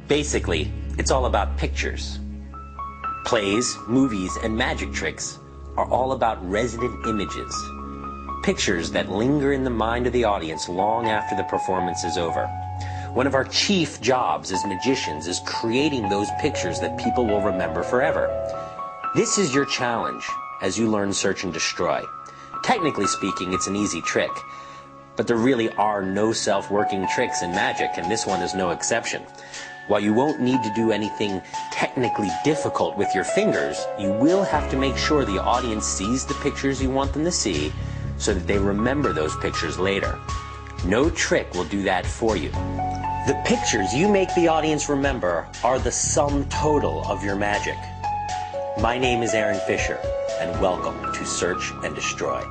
Basically, it's all about pictures. Plays, movies, and magic tricks are all about resident images. Pictures that linger in the mind of the audience long after the performance is over. One of our chief jobs as magicians is creating those pictures that people will remember forever. This is your challenge as you learn Search and Destroy. Technically speaking, it's an easy trick, but there really are no self-working tricks in magic, and this one is no exception. While you won't need to do anything technically difficult with your fingers, you will have to make sure the audience sees the pictures you want them to see so that they remember those pictures later. No trick will do that for you. The pictures you make the audience remember are the sum total of your magic. My name is Aaron Fisher, and welcome to Search and Destroy.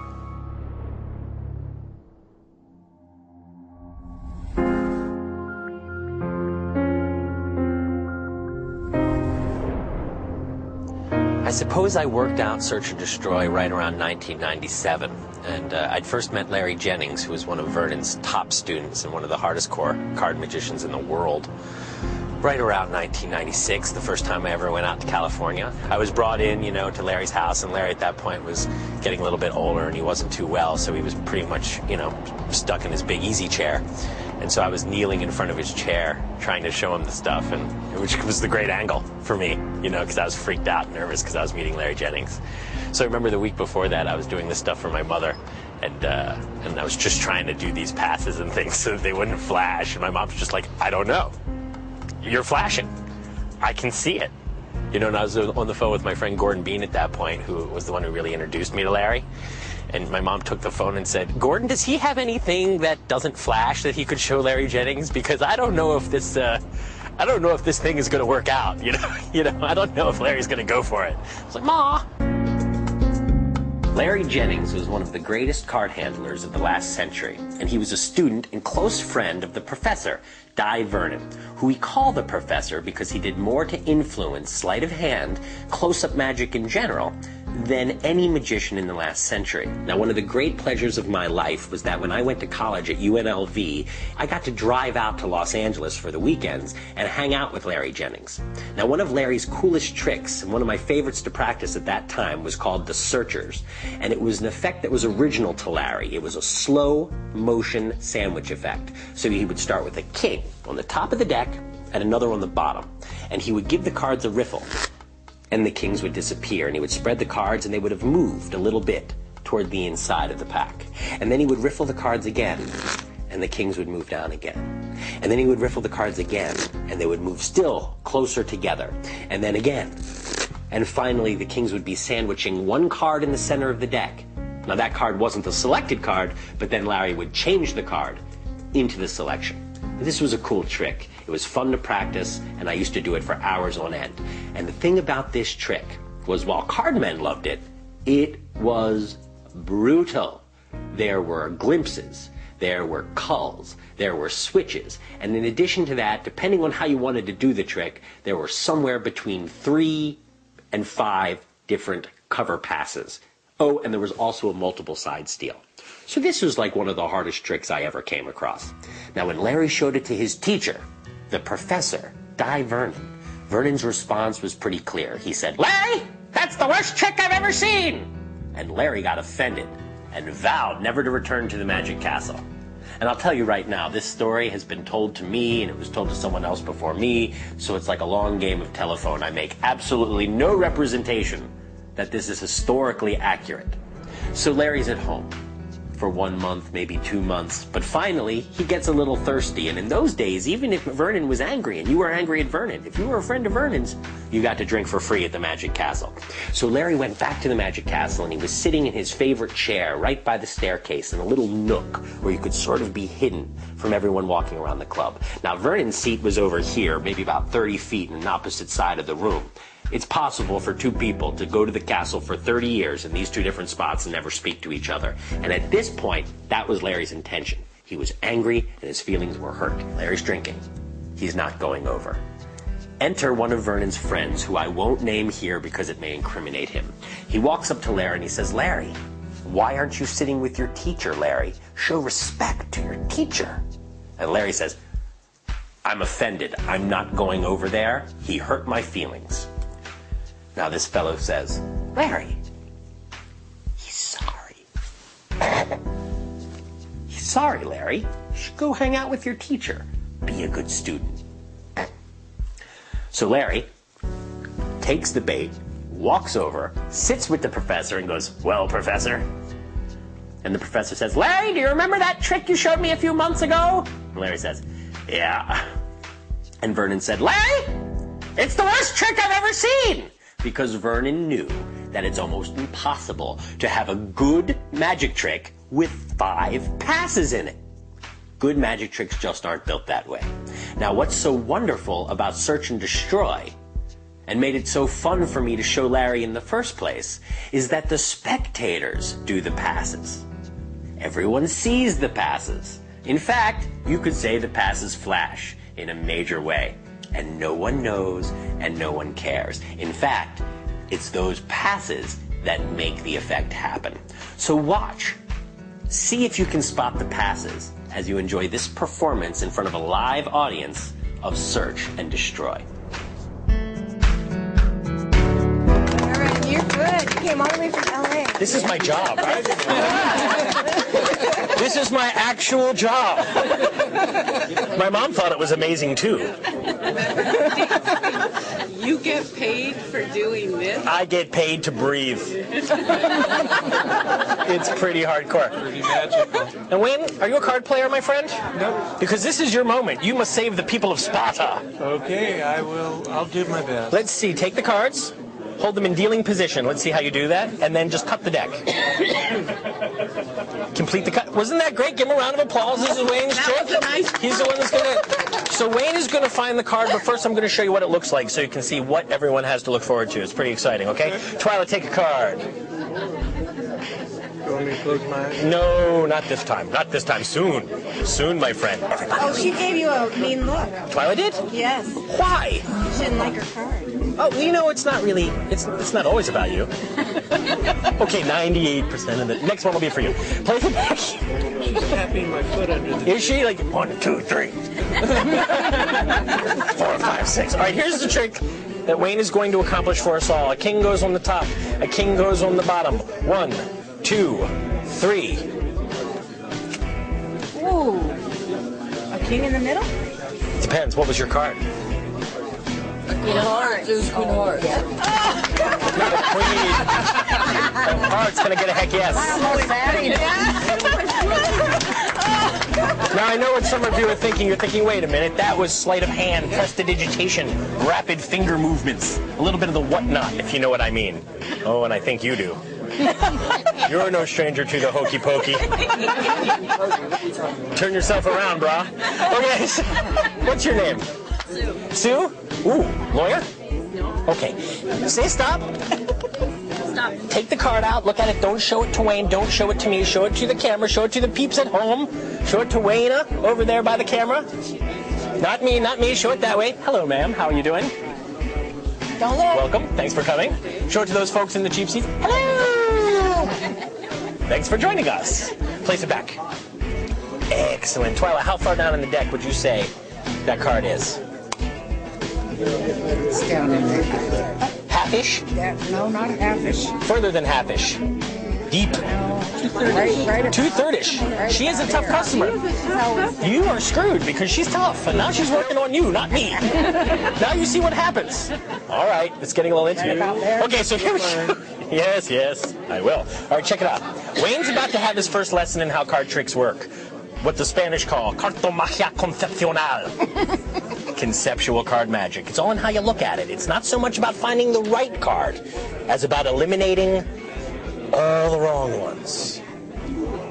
I suppose I worked out Search and Destroy right around 1997, and I'd first met Larry Jennings, who was one of Vernon's top students and one of the hardest core card magicians in the world. Right around 1996, the first time I ever went out to California. I was brought in, to Larry's house, and Larry at that point was getting a little bit older and he wasn't too well, so he was pretty much, stuck in his big easy chair. And so I was kneeling in front of his chair trying to show him the stuff, and which was the great angle for me, because I was freaked out and nervous because I was meeting Larry Jennings. So I remember the week before that I was doing this stuff for my mother, and I was just trying to do these passes and things so that they wouldn't flash, and my mom's just like, I don't know. You're flashing. I can see it. And I was on the phone with my friend Gordon Bean at that point, who was the one who really introduced me to Larry. And my mom took the phone and said, Gordon, does he have anything that doesn't flash that he could show Larry Jennings? Because I don't know if this thing is going to work out. I don't know if Larry's going to go for it. I was like, Ma. Larry Jennings was one of the greatest card handlers of the last century, and he was a student and close friend of the professor, Di Vernon, who we call the professor because he did more to influence sleight of hand, close-up magic in general, than any magician in the last century. Now, one of the great pleasures of my life was that when I went to college at UNLV, I got to drive out to Los Angeles for the weekends and hang out with Larry Jennings. Now, one of Larry's coolest tricks, and one of my favorites to practice at that time, was called the Searchers. And it was an effect that was original to Larry. It was a slow motion sandwich effect. So he would start with a king on the top of the deck and another on the bottom. And he would give the cards a riffle. And the kings would disappear, and he would spread the cards, and they would have moved a little bit toward the inside of the pack. And then he would riffle the cards again, and the kings would move down again. And then he would riffle the cards again, and they would move still closer together. And then again. And finally, the kings would be sandwiching one card in the center of the deck. Now, that card wasn't the selected card, but then Larry would change the card into the selection. This was a cool trick. It was fun to practice, and I used to do it for hours on end. And the thing about this trick was, while cardmen loved it, it was brutal. There were glimpses, there were culls, there were switches, and in addition to that, depending on how you wanted to do the trick, there were somewhere between 3 and 5 different cover passes. Oh, and there was also a multiple side steal. So this was like one of the hardest tricks I ever came across. Now, when Larry showed it to his teacher, the professor, Di Vernon, Vernon's response was pretty clear. He said, Larry, that's the worst trick I've ever seen! And Larry got offended and vowed never to return to the Magic Castle. And I'll tell you right now, this story has been told to me, and it was told to someone else before me, so it's like a long game of telephone. I make absolutely no representation that this is historically accurate. So Larry's at home for 1 month, maybe 2 months, but finally he gets a little thirsty. And in those days, even if Vernon was angry and you were angry at Vernon, if you were a friend of Vernon's, you got to drink for free at the Magic Castle. So Larry went back to the Magic Castle, and he was sitting in his favorite chair right by the staircase in a little nook where you could sort of be hidden from everyone walking around the club. Now, Vernon's seat was over here, maybe about 30 feet in an opposite side of the room. It's possible for two people to go to the castle for 30 years in these two different spots and never speak to each other. And at this point, that was Larry's intention. He was angry and his feelings were hurt. Larry's drinking. He's not going over. Enter one of Vernon's friends, who I won't name here because it may incriminate him. He walks up to Larry and he says, Larry, why aren't you sitting with your teacher, Larry? Show respect to your teacher. And Larry says, I'm offended. I'm not going over there. He hurt my feelings. Now this fellow says, Larry, he's sorry. He's sorry, Larry. You should go hang out with your teacher. Be a good student. So Larry takes the bait, walks over, sits with the professor and goes, well, professor. And the professor says, Larry, do you remember that trick you showed me a few months ago? And Larry says, yeah. And Vernon said, Larry, it's the worst trick I've ever seen. Because Vernon knew that it's almost impossible to have a good magic trick with 5 passes in it. Good magic tricks just aren't built that way. Now, what's so wonderful about Search and Destroy, and made it so fun for me to show Larry in the first place, is that the spectators do the passes. Everyone sees the passes. In fact, you could say the passes flash in a major way, and no one knows and no one cares. In fact, it's those passes that make the effect happen. So watch. See if you can spot the passes as you enjoy this performance in front of a live audience of Search and Destroy. Aaron, you're good. You came all the way from LA. This is my job. This is my actual job. My mom thought it was amazing too. You get paid for doing this? I get paid to breathe. It's pretty hardcore. Pretty magical. And Wayne, are you a card player, my friend? No. Because this is your moment. You must save the people of Sparta. Okay, I'll do my best. Let's see. Take the cards. Hold them in dealing position. Let's see how you do that. And then just cut the deck. Complete the cut. Wasn't that great? Give him a round of applause. This is Wayne's trick. That was a nice He's the one that's going to... So Wayne is going to find the card, but first I'm going to show you what it looks like so you can see what everyone has to look forward to. It's pretty exciting, okay? Twyla, take a card. You want me to close my eyes? No, not this time. Not this time. Soon. Soon, my friend. Everybody. Oh, she gave you a mean look. Twyla did? Yes. Why? She didn't like her card. Oh, you know, it's not really, it's not always about you. Okay, 98% of it. Next one will be for you. Play the deck. She's tapping my foot under the... Is she? Like, 1, 2, 3. 4, 5, 6. All right, here's the trick that Wayne is going to accomplish for us all. A king goes on the top. A king goes on the bottom. 1, 2, 3. Ooh. A king in the middle? Depends. What was your card? Queen of Hearts. Queen of Hearts. Not a queen. The heart's going to get a heck yes. Now, I know what some of you are thinking. You're thinking, wait a minute, that was sleight of hand, prestidigitation, rapid finger movements, a little bit of the whatnot, if you know what I mean. Oh, and I think you do. You're no stranger to the hokey pokey. Turn yourself around, brah. Okay, so, what's your name? Sue. Sue? Ooh, lawyer? No. Okay, say stop. Stop. Take the card out, look at it, don't show it to Wayne, don't show it to me, show it to the camera, show it to the peeps at home, show it to Wayne over there by the camera. Not me, not me, show it that way. Hello, ma'am, how are you doing? Don't look. Welcome, thanks for coming. Show it to those folks in the cheap seats. Hello! Thanks for joining us. Place it back. Excellent. Twyla, how far down in the deck would you say that card is? It's down in there. Half-ish? No, not half-ish. Further than half-ish. Deep. Right. Two-third-ish. She is a tough customer. You are screwed because she's tough, and now she's working on you, not me. Now you see what happens. All right, it's getting a little intimate. Okay, so here we go. Yes, I will. All right, check it out. Wayne's about to have his first lesson in how card tricks work. What the Spanish call cartomagia concepcional. Conceptual card magic. It's all in how you look at it. It's not so much about finding the right card as about eliminating all the wrong ones.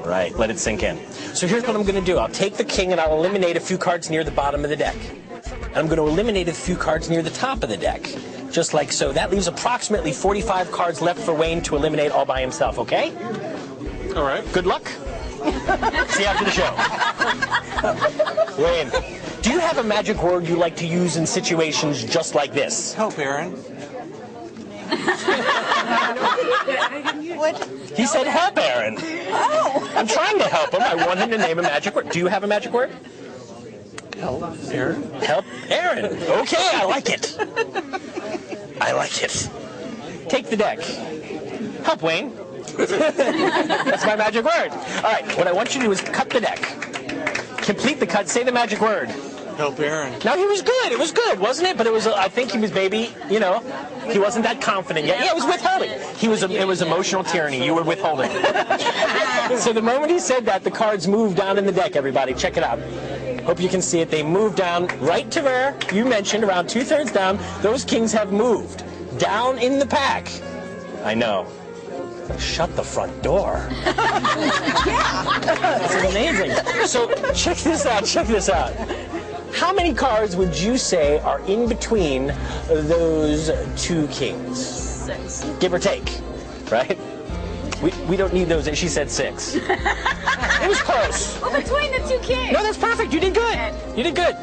Right, let it sink in. So here's what I'm going to do. I'll take the king and I'll eliminate a few cards near the bottom of the deck. And I'm going to eliminate a few cards near the top of the deck. Just like so. That leaves approximately 45 cards left for Wayne to eliminate all by himself, okay? All right. Good luck. See you after the show. Wayne, do you have a magic word you like to use in situations just like this? Help, Aaron. What? He said help, Aaron. Oh. I'm trying to help him. I want him to name a magic word. Do you have a magic word? Help Aaron. Help Aaron. Okay, I like it. I like it. Take the deck. Help Wayne. That's my magic word. All right, what I want you to do is cut the deck. Complete the cut. Say the magic word. Help Aaron. Now, he was good. It was good, wasn't it? But it was, I think he was maybe, you know, he wasn't that confident yet. Yeah, it was withholding. It was emotional tyranny. You were withholding. So the moment he said that, the cards moved down in the deck, everybody. Check it out. Hope you can see it. They moved down right to where you mentioned, around 2/3 down. Those kings have moved down in the pack. I know. Shut the front door. This is amazing. So check this out. Check this out. How many cards would you say are in between those two kings? 6. Give or take, right? We don't need those. She said 6. It was close. Well, between the two kings. No, that's perfect. You did good. You did good.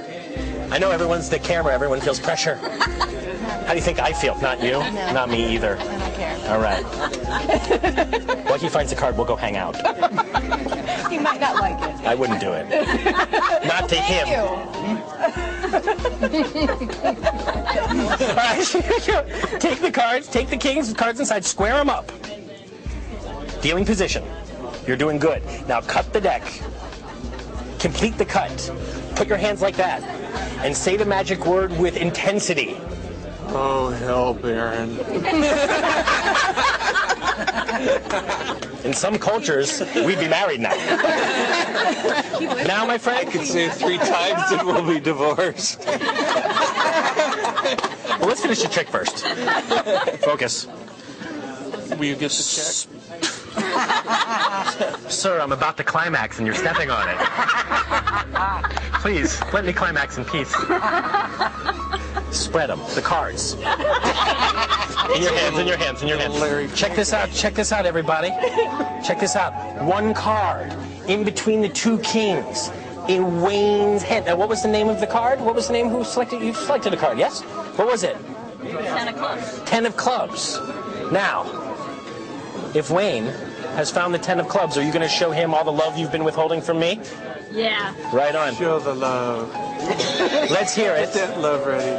I know everyone's the camera. Everyone feels pressure. How do you think I feel? Not you? No. Not me either. I don't care. All right. Well, he finds a card. We'll go hang out. He might not like it. I wouldn't do it. Not to him. All right. Take the cards. Take the kings, cards inside. Square them up. Dealing position. You're doing good. Now cut the deck. Complete the cut. Put your hands like that. And say the magic word with intensity. Oh, help Aaron. In some cultures, we'd be married now. Now, my friend. I could say it 3 times and we'll be divorced. Well, let's finish the trick first. Focus. Will you get the check? Sir, I'm about to climax and you're stepping on it. Please, let me climax in peace. Spread them, the cards. In your hands, in your hands, in your hands. Check this out, everybody. Check this out. One card in between the two kings in Wayne's head. Now, what was the name of the card? What was the name? Who selected? You selected a card, yes? What was it? 10 of clubs. 10 of clubs. Now, if Wayne has found the 10 of clubs, are you going to show him all the love you've been withholding from me? Yeah. Right on. Show the love. Let's hear it. Get that love ready.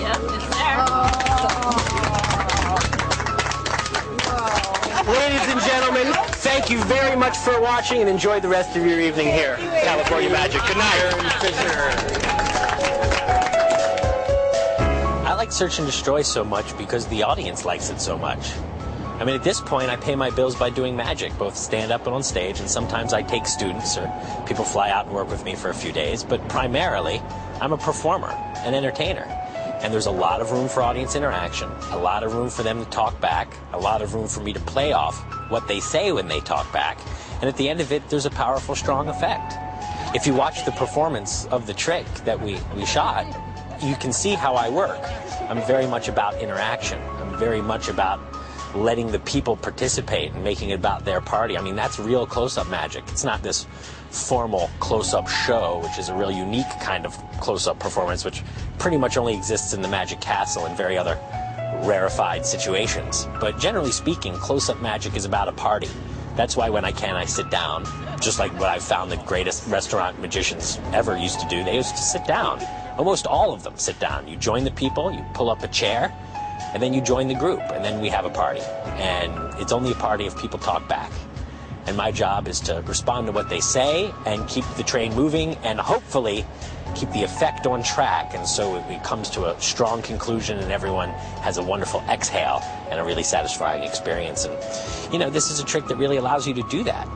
Yep, it's there. Ladies and gentlemen, thank you very much for watching and enjoy the rest of your evening here. California Magic. Good night. I like Search and Destroy so much because the audience likes it so much. I mean, at this point, I pay my bills by doing magic, both stand up and on stage, and sometimes I take students or people fly out and work with me for a few days, but primarily, I'm a performer, an entertainer. And there's a lot of room for audience interaction, a lot of room for them to talk back, a lot of room for me to play off what they say when they talk back, and at the end of it, there's a powerful, strong effect. If you watch the performance of the trick that we shot, you can see how I work. I'm very much about interaction. I'm very much about letting the people participate and making it about their party. I mean, that's real close-up magic. It's not this formal close-up show, which is a real unique kind of close-up performance, which pretty much only exists in the Magic Castle and very other rarefied situations. But generally speaking, close-up magic is about a party. That's why when I can, I sit down, just like what I've found the greatest restaurant magicians ever used to do. They used to sit down. Almost all of them sit down. You join the people, you pull up a chair, and then you join the group, and then we have a party. And it's only a party if people talk back. And my job is to respond to what they say and keep the train moving and hopefully keep the effect on track. And so it comes to a strong conclusion and everyone has a wonderful exhale and a really satisfying experience. And, you know, this is a trick that really allows you to do that.